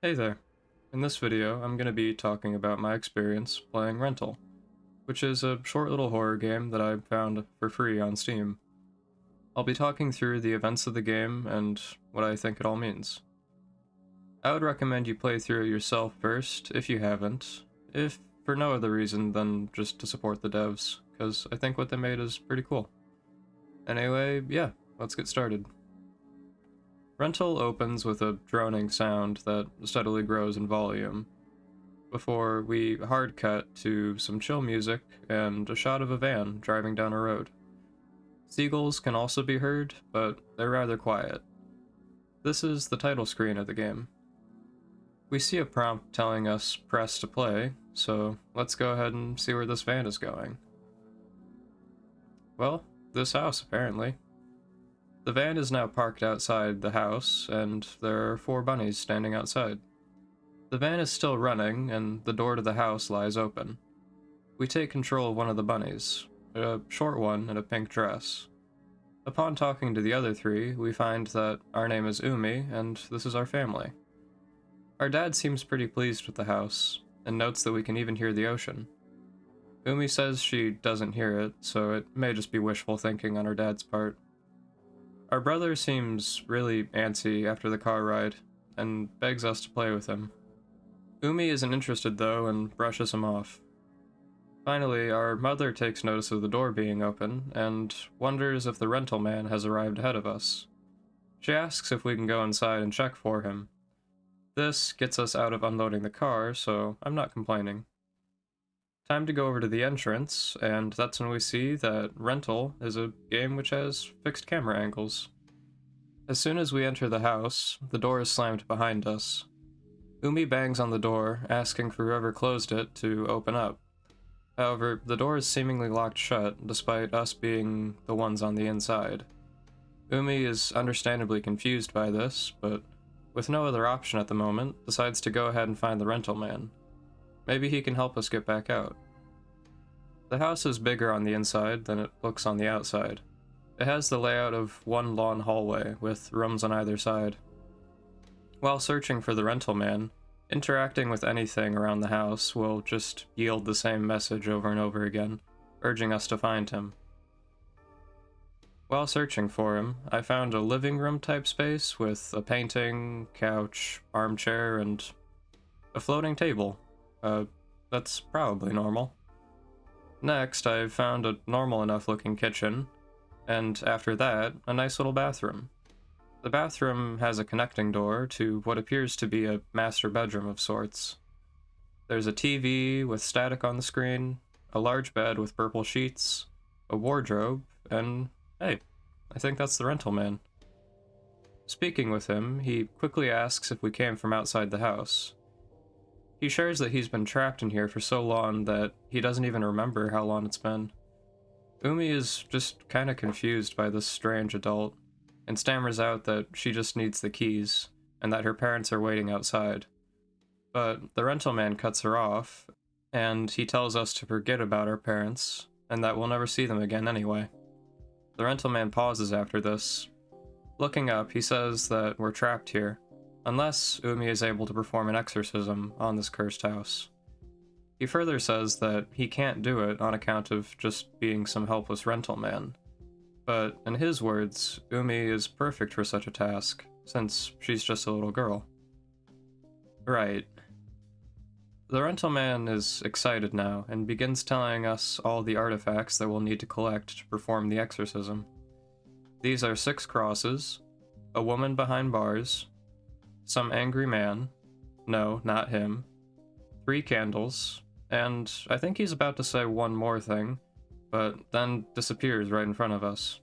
Hey there. In this video, I'm going to be talking about my experience playing Rental, which is a short little horror game that I found for free on Steam. I'll be talking through the events of the game and what I think it all means. I would recommend you play through it yourself first, if you haven't, if for no other reason than just to support the devs, because I think what they made is pretty cool. Anyway, yeah, let's get started. Rental opens with a droning sound that steadily grows in volume, before we hard cut to some chill music and a shot of a van driving down a road. Seagulls can also be heard, but they're rather quiet. This is the title screen of the game. We see a prompt telling us press to play, so let's go ahead and see where this van is going. Well, this house apparently. The van is now parked outside the house, and there are 4 bunnies standing outside. The van is still running, and the door to the house lies open. We take control of one of the bunnies, a short one in a pink dress. Upon talking to the other 3, we find that our name is Umi, and this is our family. Our dad seems pretty pleased with the house, and notes that we can even hear the ocean. Umi says she doesn't hear it, so it may just be wishful thinking on her dad's part. Our brother seems really antsy after the car ride, and begs us to play with him. Umi isn't interested though, and brushes him off. Finally, our mother takes notice of the door being open, and wonders if the rental man has arrived ahead of us. She asks if we can go inside and check for him. This gets us out of unloading the car, so I'm not complaining. Time to go over to the entrance, and that's when we see that Rental is a game which has fixed camera angles. As soon as we enter the house, the door is slammed behind us. Umi bangs on the door, asking for whoever closed it to open up. However, the door is seemingly locked shut, despite us being the ones on the inside. Umi is understandably confused by this, but with no other option at the moment, decides to go ahead and find the rental man. Maybe he can help us get back out. The house is bigger on the inside than it looks on the outside. It has the layout of one long hallway, with rooms on either side. While searching for the rental man, interacting with anything around the house will just yield the same message over and over again, urging us to find him. While searching for him, I found a living room type space with a painting, couch, armchair, and a floating table. That's probably normal. Next, I found a normal enough looking kitchen, and after that, a nice little bathroom. The bathroom has a connecting door to what appears to be a master bedroom of sorts. There's a TV with static on the screen, a large bed with purple sheets, a wardrobe, and hey, I think that's the rental man. Speaking with him, he quickly asks if we came from outside the house. He shares that he's been trapped in here for so long that he doesn't even remember how long it's been. Umi is just kinda confused by this strange adult, and stammers out that she just needs the keys, and that her parents are waiting outside. But the rental man cuts her off, and he tells us to forget about our parents, and that we'll never see them again anyway. The rental man pauses after this. Looking up, he says that we're trapped here, unless Umi is able to perform an exorcism on this cursed house. He further says that he can't do it on account of just being some helpless rental man. But in his words, Umi is perfect for such a task, since she's just a little girl. Right. The rental man is excited now, and begins telling us all the artifacts that we'll need to collect to perform the exorcism. These are 6 crosses, a woman behind bars, some angry man, no, not him, 3 candles, and I think he's about to say one more thing, but then disappears right in front of us.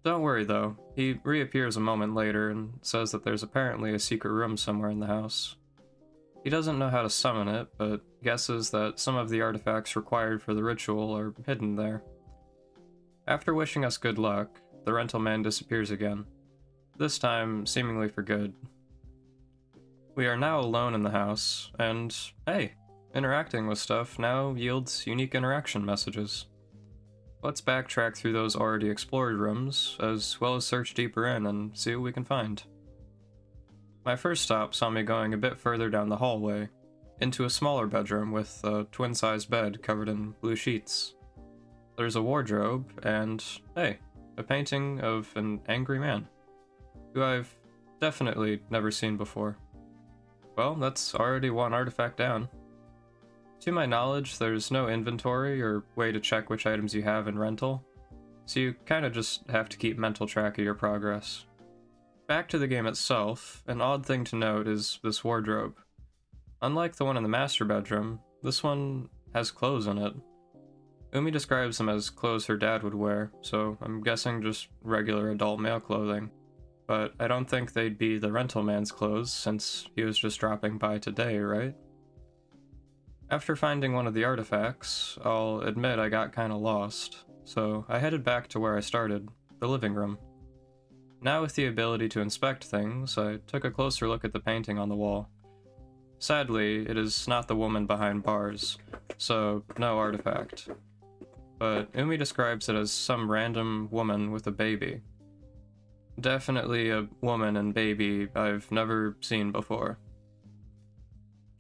Don't worry though, he reappears a moment later and says that there's apparently a secret room somewhere in the house. He doesn't know how to summon it, but guesses that some of the artifacts required for the ritual are hidden there. After wishing us good luck, the rental man disappears again, this time seemingly for good. We are now alone in the house, and hey, interacting with stuff now yields unique interaction messages. Let's backtrack through those already explored rooms, as well as search deeper in and see what we can find. My first stop saw me going a bit further down the hallway, into a smaller bedroom with a twin-sized bed covered in blue sheets. There's a wardrobe, and, hey, a painting of an angry man, who I've definitely never seen before. Well, that's already one artifact down. To my knowledge, there's no inventory or way to check which items you have in rental, so you kinda just have to keep mental track of your progress. Back to the game itself, an odd thing to note is this wardrobe. Unlike the one in the master bedroom, this one has clothes in it. Umi describes them as clothes her dad would wear, so I'm guessing just regular adult male clothing. But I don't think they'd be the rental man's clothes, since he was just dropping by today, right? After finding one of the artifacts, I'll admit I got kinda lost, so I headed back to where I started, the living room. Now with the ability to inspect things, I took a closer look at the painting on the wall. Sadly, it is not the woman behind bars, so no artifact. But Umi describes it as some random woman with a baby. Definitely a woman and baby I've never seen before.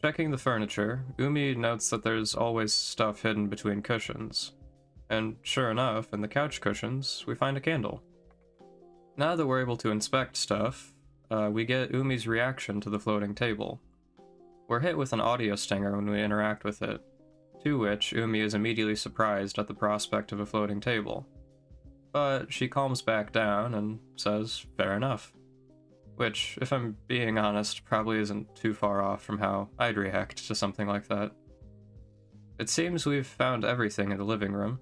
Checking the furniture, Umi notes that there's always stuff hidden between cushions. And sure enough, in the couch cushions, we find a candle. Now that we're able to inspect stuff, we get Umi's reaction to the floating table. We're hit with an audio stinger when we interact with it, to which Umi is immediately surprised at the prospect of a floating table. But she calms back down and says, fair enough. Which, if I'm being honest, probably isn't too far off from how I'd react to something like that. It seems we've found everything in the living room,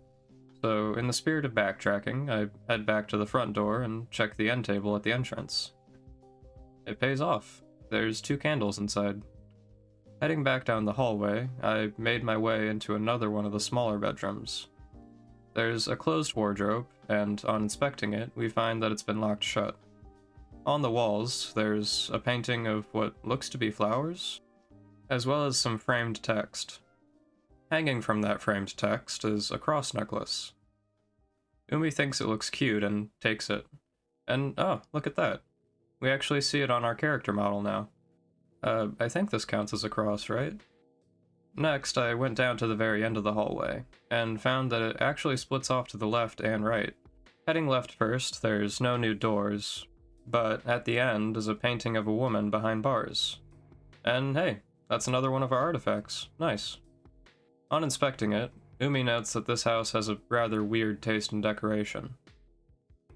so in the spirit of backtracking, I head back to the front door and check the end table at the entrance. It pays off. There's 2 candles inside. Heading back down the hallway, I made my way into another one of the smaller bedrooms. There's a closed wardrobe, and on inspecting it, we find that it's been locked shut. On the walls, there's a painting of what looks to be flowers, as well as some framed text. Hanging from that framed text is a cross necklace. Umi thinks it looks cute and takes it. And oh, look at that. We actually see it on our character model now. I think this counts as a cross, right? Next, I went down to the very end of the hallway, and found that it actually splits off to the left and right. Heading left first, there's no new doors, but at the end is a painting of a woman behind bars. And hey, that's another one of our artifacts. Nice. On inspecting it, Umi notes that this house has a rather weird taste in decoration.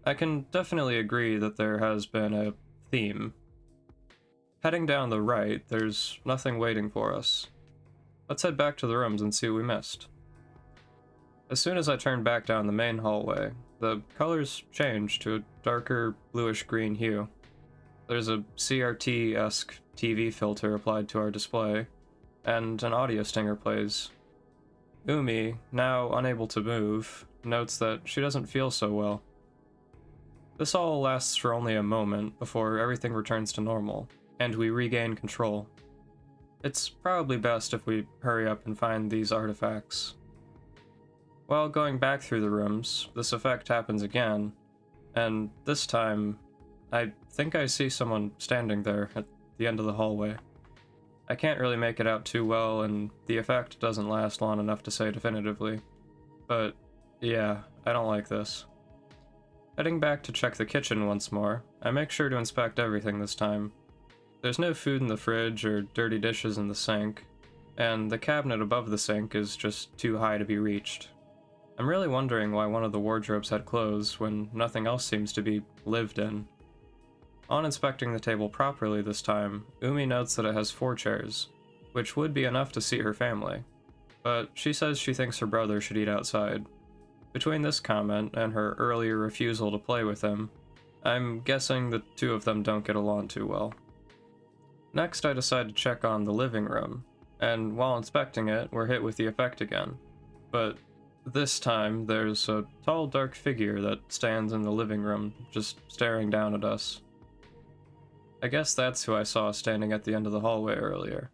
I can definitely agree that there has been a theme. Heading down the right, there's nothing waiting for us. Let's head back to the rooms and see what we missed. As soon as I turned back down the main hallway, the colors changed to a darker bluish-green hue. There's a CRT-esque TV filter applied to our display, and an audio stinger plays. Umi, now unable to move, notes that she doesn't feel so well. This all lasts for only a moment before everything returns to normal, and we regain control. It's probably best if we hurry up and find these artifacts. While going back through the rooms, this effect happens again, and this time, I think I see someone standing there at the end of the hallway. I can't really make it out too well, and the effect doesn't last long enough to say definitively. But yeah, I don't like this. Heading back to check the kitchen once more, I make sure to inspect everything this time. There's no food in the fridge or dirty dishes in the sink, and the cabinet above the sink is just too high to be reached. I'm really wondering why one of the wardrobes had clothes when nothing else seems to be lived in. On inspecting the table properly this time, Umi notes that it has 4 chairs, which would be enough to seat her family, but she says she thinks her brother should eat outside. Between this comment and her earlier refusal to play with him, I'm guessing the 2 of them don't get along too well. Next, I decide to check on the living room, and while inspecting it, we're hit with the effect again. But this time, there's a tall, dark figure that stands in the living room, just staring down at us. I guess that's who I saw standing at the end of the hallway earlier.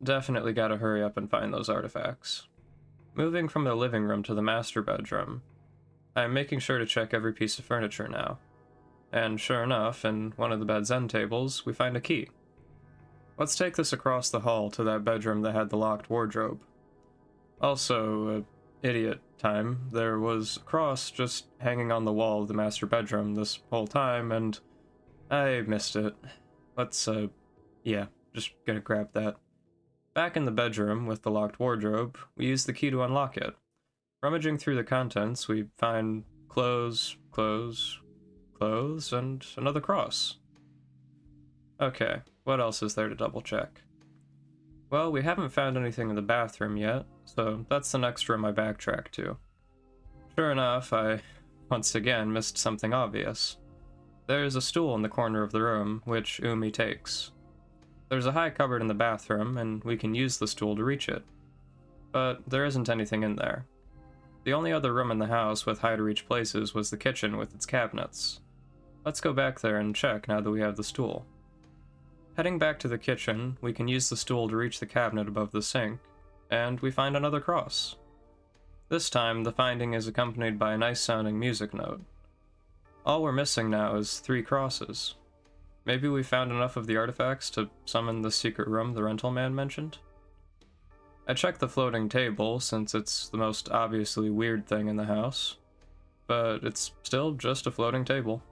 Definitely gotta hurry up and find those artifacts. Moving from the living room to the master bedroom, I'm making sure to check every piece of furniture now. and sure enough, in one of the bed's end tables, we find a key. Let's take this across the hall to that bedroom that had the locked wardrobe. Also, idiot time, there was a cross just hanging on the wall of the master bedroom this whole time, and I missed it. Let's, yeah, just gonna grab that. Back in the bedroom with the locked wardrobe, we use the key to unlock it. Rummaging through the contents, we find clothes, and another cross. Okay, what else is there to double check? Well, we haven't found anything in the bathroom yet, so that's the next room I backtrack to. Sure enough, I once again missed something obvious. There's a stool in the corner of the room, which Umi takes. There's a high cupboard in the bathroom, and we can use the stool to reach it. But there isn't anything in there. The only other room in the house with high-to-reach places was the kitchen with its cabinets. Let's go back there and check now that we have the stool. Heading back to the kitchen, we can use the stool to reach the cabinet above the sink, and we find another cross. This time, the finding is accompanied by a nice-sounding music note. All we're missing now is 3 crosses. Maybe we found enough of the artifacts to summon the secret room the rental man mentioned? I checked the floating table, since it's the most obviously weird thing in the house, but it's still just a floating table.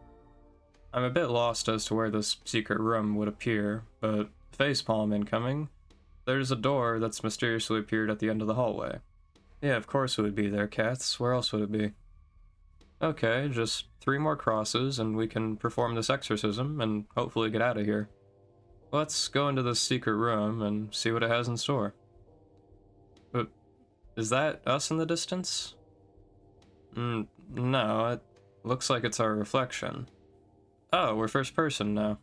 I'm a bit lost as to where this secret room would appear, but facepalm incoming, there's a door that's mysteriously appeared at the end of the hallway. Yeah, of course it would be there, cats. Where else would it be? Okay, just 3 more crosses and we can perform this exorcism and hopefully get out of here. Let's go into this secret room and see what it has in store. But is that us in the distance? No, it looks like it's our reflection. Oh, we're first person now.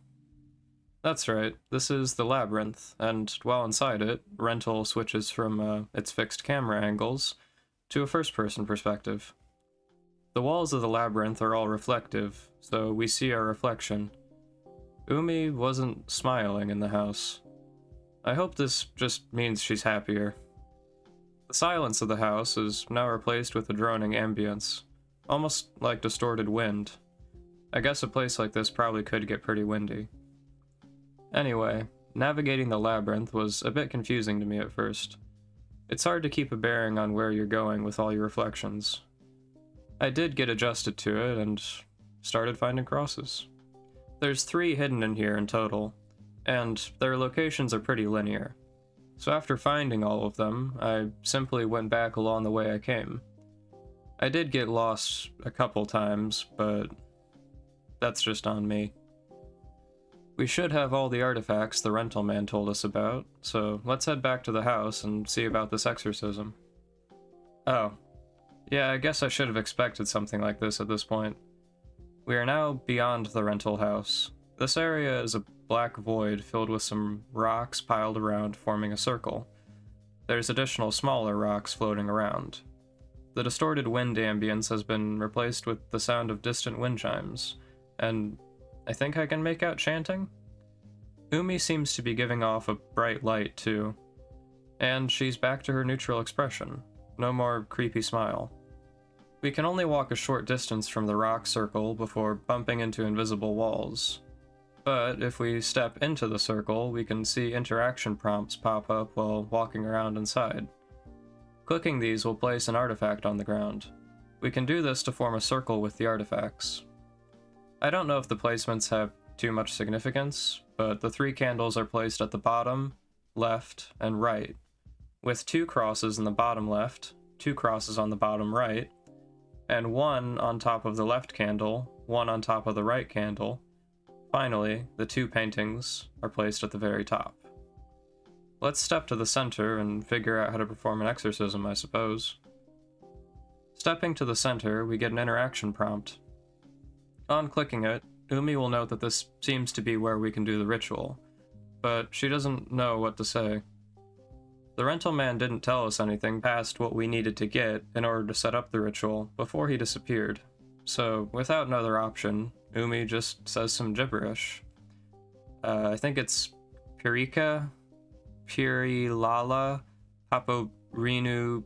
That's right, this is the labyrinth, and while inside it, Rental switches from its fixed camera angles to a first-person perspective. The walls of the labyrinth are all reflective, so we see our reflection. Umi wasn't smiling in the house. I hope this just means she's happier. The silence of the house is now replaced with a droning ambience, almost like distorted wind. I guess a place like this probably could get pretty windy. Anyway, navigating the labyrinth was a bit confusing to me at first. It's hard to keep a bearing on where you're going with all your reflections. I did get adjusted to it and started finding crosses. There's 3 hidden in here in total, and their locations are pretty linear. So after finding all of them, I simply went back along the way I came. I did get lost a couple times, but that's just on me. We should have all the artifacts the rental man told us about, so let's head back to the house and see about this exorcism. Oh. Yeah, I guess I should have expected something like this at this point. We are now beyond the rental house. This area is a black void filled with some rocks piled around, forming a circle. There's additional smaller rocks floating around. The distorted wind ambience has been replaced with the sound of distant wind chimes, and I think I can make out chanting? Umi seems to be giving off a bright light too, and she's back to her neutral expression. No more creepy smile. We can only walk a short distance from the rock circle before bumping into invisible walls. But if we step into the circle, we can see interaction prompts pop up while walking around inside. Clicking these will place an artifact on the ground. We can do this to form a circle with the artifacts. I don't know if the placements have too much significance, but the 3 candles are placed at the bottom, left, and right, with 2 crosses in the bottom left, 2 crosses on the bottom right, and 1 on top of the left candle, 1 on top of the right candle. Finally, the 2 paintings are placed at the very top. Let's step to the center and figure out how to perform an exorcism, I suppose. Stepping to the center, we get an interaction prompt. On clicking it, Umi will note that this seems to be where we can do the ritual, but she doesn't know what to say. The rental man didn't tell us anything past what we needed to get in order to set up the ritual before he disappeared, so without another option, Umi just says some gibberish. I think it's Pirika, Pirilala, Paporinu,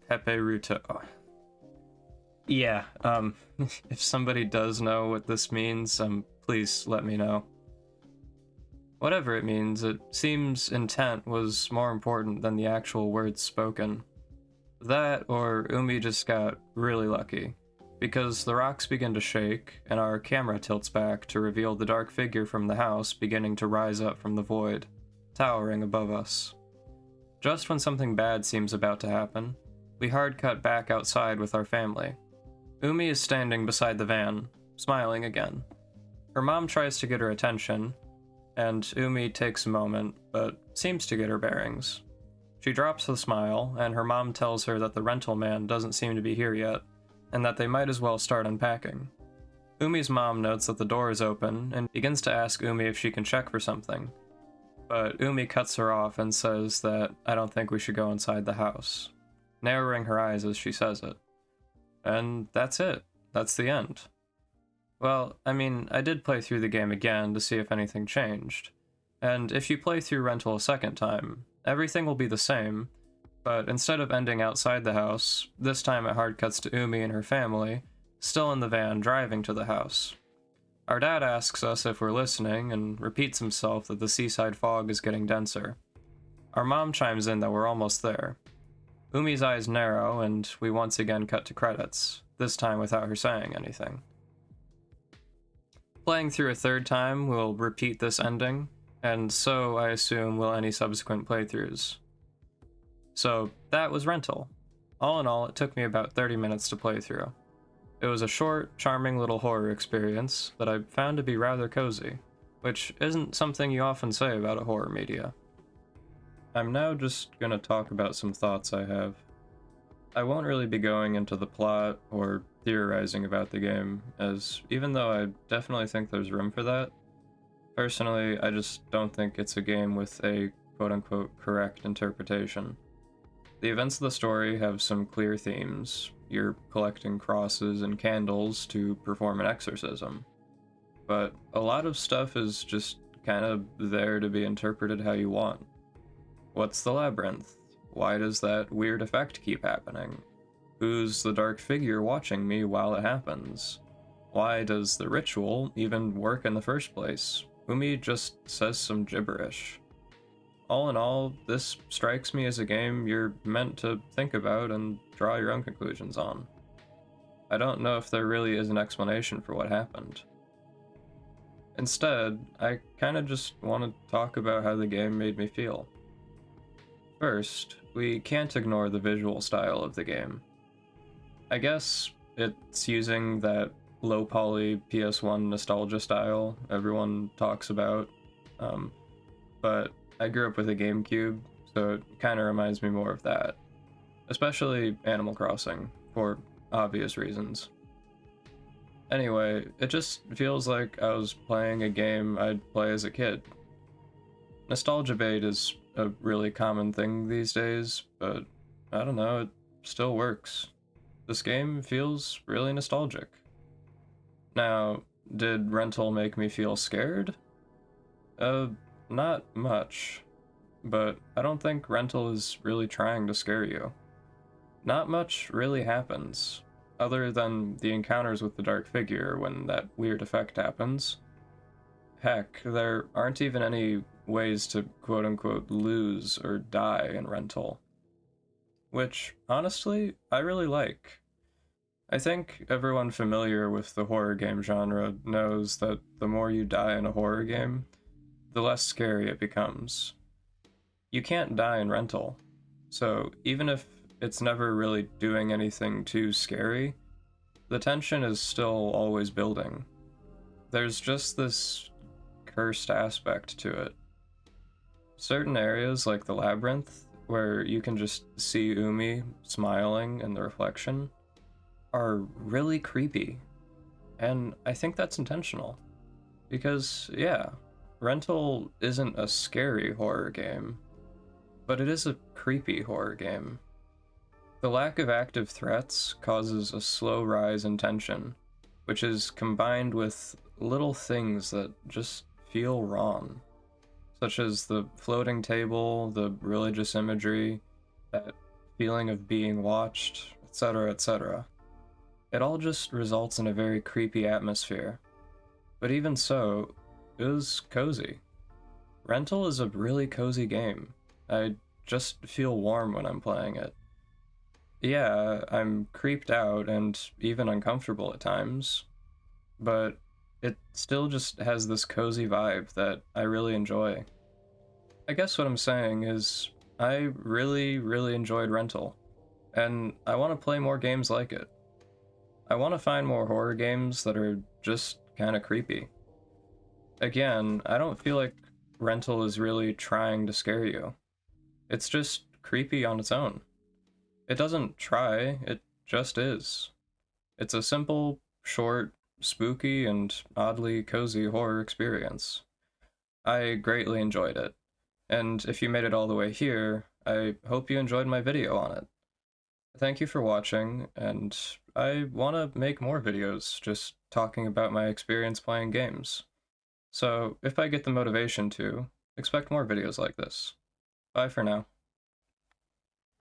Peperuto. Yeah, if somebody does know what this means, please let me know. Whatever it means, it seems intent was more important than the actual words spoken. That, or Umi just got really lucky, because the rocks begin to shake, and our camera tilts back to reveal the dark figure from the house beginning to rise up from the void, towering above us. Just when something bad seems about to happen, we hard cut back outside with our family. Umi is standing beside the van, smiling again. Her mom tries to get her attention, and Umi takes a moment, but seems to get her bearings. She drops the smile, and her mom tells her that the rental man doesn't seem to be here yet, and that they might as well start unpacking. Umi's mom notes that the door is open, and begins to ask Umi if she can check for something. But Umi cuts her off and says that I don't think we should go inside the house, narrowing her eyes as she says it. And that's it. That's the end. Well, I mean, I did play through the game again to see if anything changed. And if you play through Rental a second time, everything will be the same, but instead of ending outside the house, this time it hard cuts to Umi and her family, still in the van driving to the house. Our dad asks us if we're listening and repeats himself that the seaside fog is getting denser. Our mom chimes in that we're almost there. Umi's eyes narrow, and we once again cut to credits, this time without her saying anything. Playing through a third time will repeat this ending, and so I assume will any subsequent playthroughs. So that was Rental. All in all, it took me about 30 minutes to play through. It was a short, charming little horror experience that I found to be rather cozy, which isn't something you often say about a horror media. I'm now just gonna talk about some thoughts I have. I won't really be going into the plot or theorizing about the game, as even though I definitely think there's room for that, personally, I just don't think it's a game with a quote-unquote correct interpretation. The events of the story have some clear themes. You're collecting crosses and candles to perform an exorcism. But a lot of stuff is just kind of there to be interpreted how you want. What's the labyrinth? Why does that weird effect keep happening? Who's the dark figure watching me while it happens? Why does the ritual even work in the first place? Umi just says some gibberish. All in all, this strikes me as a game you're meant to think about and draw your own conclusions on. I don't know if there really is an explanation for what happened. Instead, I kinda just want to talk about how the game made me feel. First, we can't ignore the visual style of the game. I guess it's using that low-poly PS1 nostalgia style everyone talks about, but I grew up with a GameCube, so it kind of reminds me more of that. Especially Animal Crossing, for obvious reasons. Anyway, it just feels like I was playing a game I'd play as a kid. Nostalgia bait is a really common thing these days, but I don't know, it still works. This game feels really nostalgic. Now, did Rental make me feel scared? Not much. But I don't think Rental is really trying to scare you. Not much really happens, other than the encounters with the dark figure when that weird effect happens. Heck, there aren't even any ways to quote-unquote lose or die in Rental. Which, honestly, I really like. I think everyone familiar with the horror game genre knows that the more you die in a horror game, the less scary it becomes. You can't die in Rental, so even if it's never really doing anything too scary, the tension is still always building. There's just this cursed aspect to it. Certain areas, like the labyrinth, where you can just see Umi smiling in the reflection, are really creepy. And I think that's intentional. Because, yeah, Rental isn't a scary horror game, but it is a creepy horror game. The lack of active threats causes a slow rise in tension, which is combined with little things that just feel wrong, such as the floating table, the religious imagery, that feeling of being watched, etc., etc. It all just results in a very creepy atmosphere. But even so, it was cozy. Rental is a really cozy game. I just feel warm when I'm playing it. Yeah, I'm creeped out and even uncomfortable at times, but it still just has this cozy vibe that I really enjoy. I guess what I'm saying is I really, really enjoyed Rental, and I want to play more games like it. I want to find more horror games that are just kind of creepy. Again, I don't feel like Rental is really trying to scare you. It's just creepy on its own. It doesn't try, it just is. It's a simple, short, spooky, and oddly cozy horror experience. I greatly enjoyed it, and if you made it all the way here, I hope you enjoyed my video on it. Thank you for watching, and I want to make more videos just talking about my experience playing games. So if I get the motivation to, expect more videos like this. Bye for now.